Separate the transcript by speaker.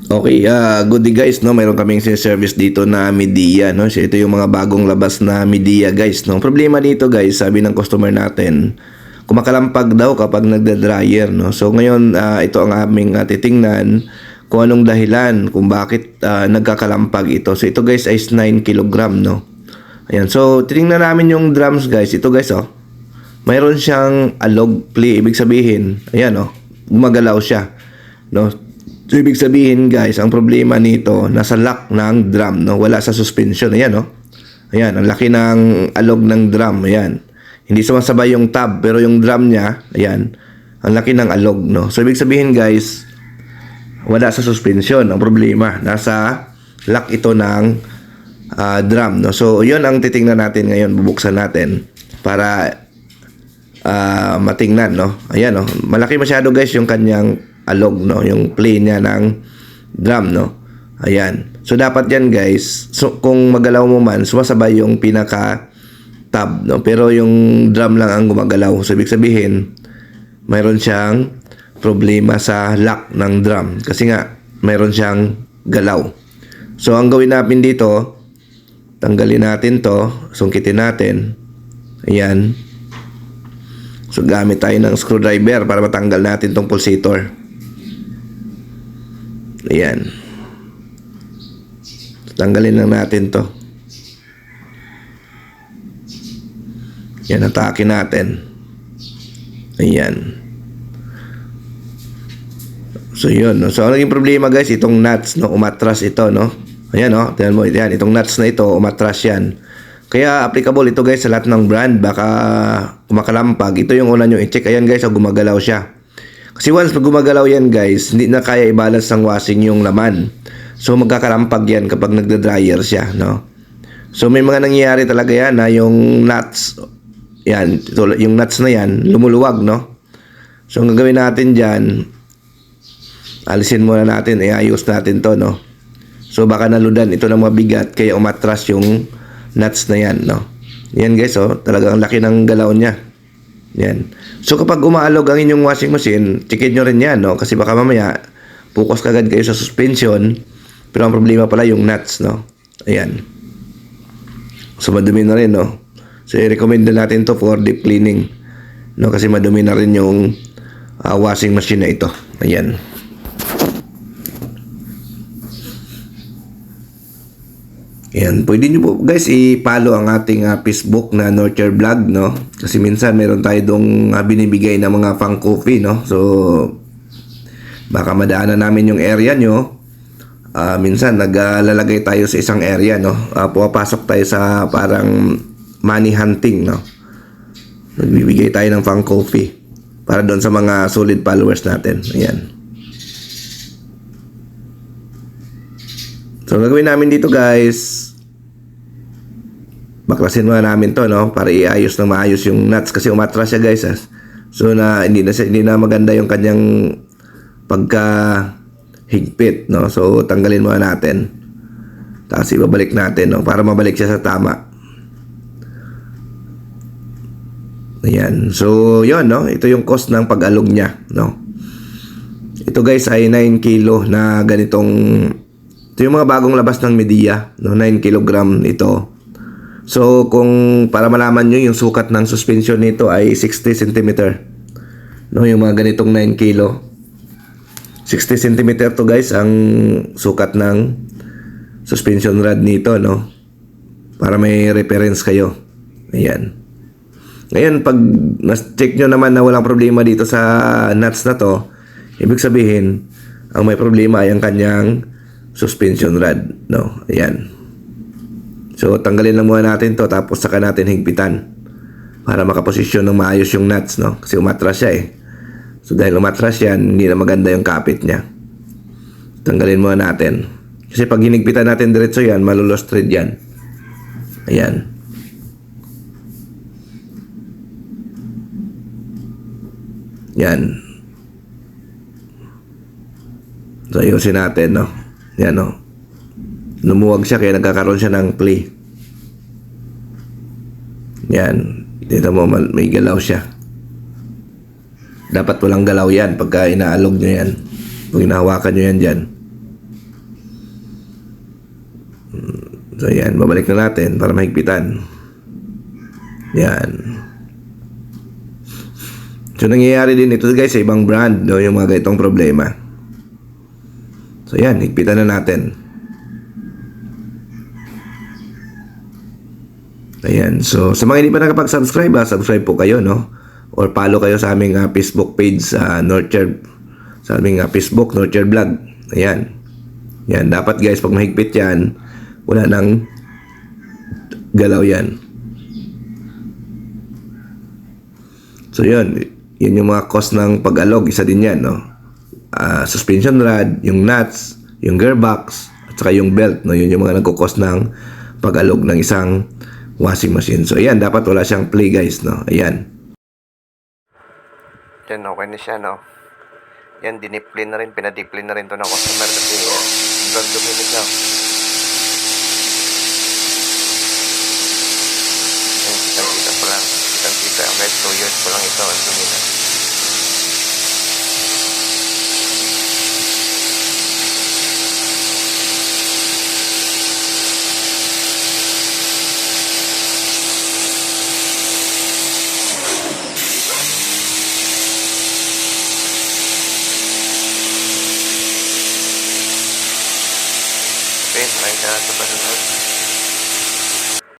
Speaker 1: Okay, good day guys, no. Mayroon kaming service dito na media, no. So ito yung mga bagong labas na media, guys, no. Problema dito, guys, sabi ng customer natin, kumakalampag daw kapag nagda-dryer, no. So ngayon, ito ang aming titingnan kung anong dahilan kung bakit nagkakalampag ito. So ito, guys, ay 9 kilogram, no. Ayan. So titingnan namin yung drums, guys. Ito, guys, oh. Mayroon siyang alog play, ibig sabihin, ayan, oh. Gumagalaw siya, no. So, ibig sabihin, guys, ang problema nito, nasa lock ng drum, no? Wala sa suspension. Ayan, no? Ayan, ang laki ng alog ng drum. Ayan. Hindi sumasabay yung tab, pero yung drum niya, ayan, ang laki ng alog, no? So, ibig sabihin, guys, wala sa suspension. Ang problema, nasa lock ito ng drum, no? So, yun ang titingnan natin ngayon. Bubuksan natin para matingnan, no? Ayan, no? Malaki masyado, guys, yung kanyang alog, no, yung play niya ng drum, no. Ayan. So dapat yan, guys, so kung magalaw mo man, sumasabay yung pinaka tab, no, pero yung drum lang ang gumagalaw. So ibig sabihin, mayroon siyang problema sa lock ng drum kasi nga mayroon siyang galaw. So ang gawin natin dito, tanggalin natin to, sungkitin natin. Ayan. So gamit tayo ng screwdriver para matanggal natin tong pulsator. Ayan. Tanggalin lang natin to. Yan, atake natin. Ayan. So yun, no? So ang naging problema, guys, itong nuts, no, umatras ito, no. Ayan, no, tingnan mo, yan, itong nuts na ito, umatras yan. Kaya applicable ito, guys, sa lahat ng brand. Baka kumakalampag. Ito yung una nyo i-check. Ayan, guys, gumagalaw siya. Kasi once pag gumagalaw yan, guys, hindi na kaya i-balance ng washing yung laman. So magkakalampag yan kapag nagda-dryer siya, no? So may mga nangyayari talaga yan na yung nuts, yan, yung nuts na yan, lumuluwag, no? So ang gagawin natin dyan, alisin muna natin, iayos natin to, no? So baka naludan ito ng mabigat, kaya umatras yung nuts na yan, no? Yan, guys, oh, talagang laki ng galaw niya. Yan. So kapag umaalog ang inyong washing machine, checkin nyo rin yan, no? Kasi baka mamaya, focus kagad kayo sa suspension, pero ang problema pala yung nuts, no? Ayan. So madumi na rin, no? So i-recommend na natin to for deep cleaning, no? Kasi madumi na rin yung washing machine na ito. Ayan. Ayan, pwede nyo po, guys, i-follow ang ating Facebook na Nurture Vlog, no? Kasi minsan meron tayo dong binibigay na mga pang coffee, no? So baka madaanan namin yung area nyo. Minsan naglalagay tayo sa isang area, no? Pumapasok tayo sa parang money hunting, no? Nagbibigay tayo ng pang coffee para doon sa mga solid followers natin. Ayan. So gagawin namin dito, guys, baklasin muna namin to, no, para iayos na maayos yung nuts kasi umatras siya, guys. So na hindi na maganda yung kanyang pagka higpit, no. So tanggalin muna natin. Tapos ibabalik natin, no, para mabalik siya sa tama. Ayan. So yun, no, ito yung cost ng pag-alog niya, no. Ito, guys, ay 9 kilo na ganitong. Ito yung mga bagong labas ng media, no, 9 kilogram ito. So kung para malaman nyo, yung sukat ng suspension nito ay 60 cm, no, yung mga ganitong 9 kilo. 60 cm to, guys, ang sukat ng suspension rod nito, no, para may reference kayo. Ayan. Ngayon, pag na-check nyo naman na walang problema dito sa nuts na to, ibig sabihin, ang may problema ay ang kanyang suspension rod, no? Ayan. So tanggalin lang muna natin to, tapos saka natin higpitan para makaposisyon ng maayos yung nuts, no? Kasi umatras siya, eh. So dahil umatras yan, hindi na maganda yung kapit niya. Tanggalin muna natin. Kasi pag hinigpitan natin diretso yan, malulost thread yan. Ayan. Yan. So ayusin natin, no? Yan, no? Lumuwag siya kaya nagkakaroon siya ng play. Yan. Dito mo, may galaw siya. Dapat walang galaw yan pagka inaalog nyo yan. Pag hinahawakan nyo yan dyan. So yan, babalik na natin para mahigpitan. Yan. So nangyayari din ito guys sa ibang brand, no, yung mga ganitong problema. So yan, higpitan na natin. Ayan, so sa mga hindi pa nakapag-subscribe, subscribe po kayo, no? Or follow kayo sa aming Facebook page sa Nurture, sa aming Facebook Nurture Vlog. Ayan. Yan, dapat guys, pag mahigpit yan, wala nang galaw yan. So yun yung mga cause ng pag-alog, isa din yan, no? Suspension rod, yung nuts, yung gearbox, at saka yung belt, no? Yun yung mga nagkukos ng pag-alog ng isang washing machine. So ayan, dapat wala siyang play guys, no? Ayan. Yan, okay na siya, no? Yan, dinipline na rin, pinadipline na rin to ng customer kasi sobrang dumi na siya. Yan, kitang-kita pa lang. Kitang-kita, guys, 2 years pa lang ito, ang dumi na. Okay, maraming salamat sa panonood.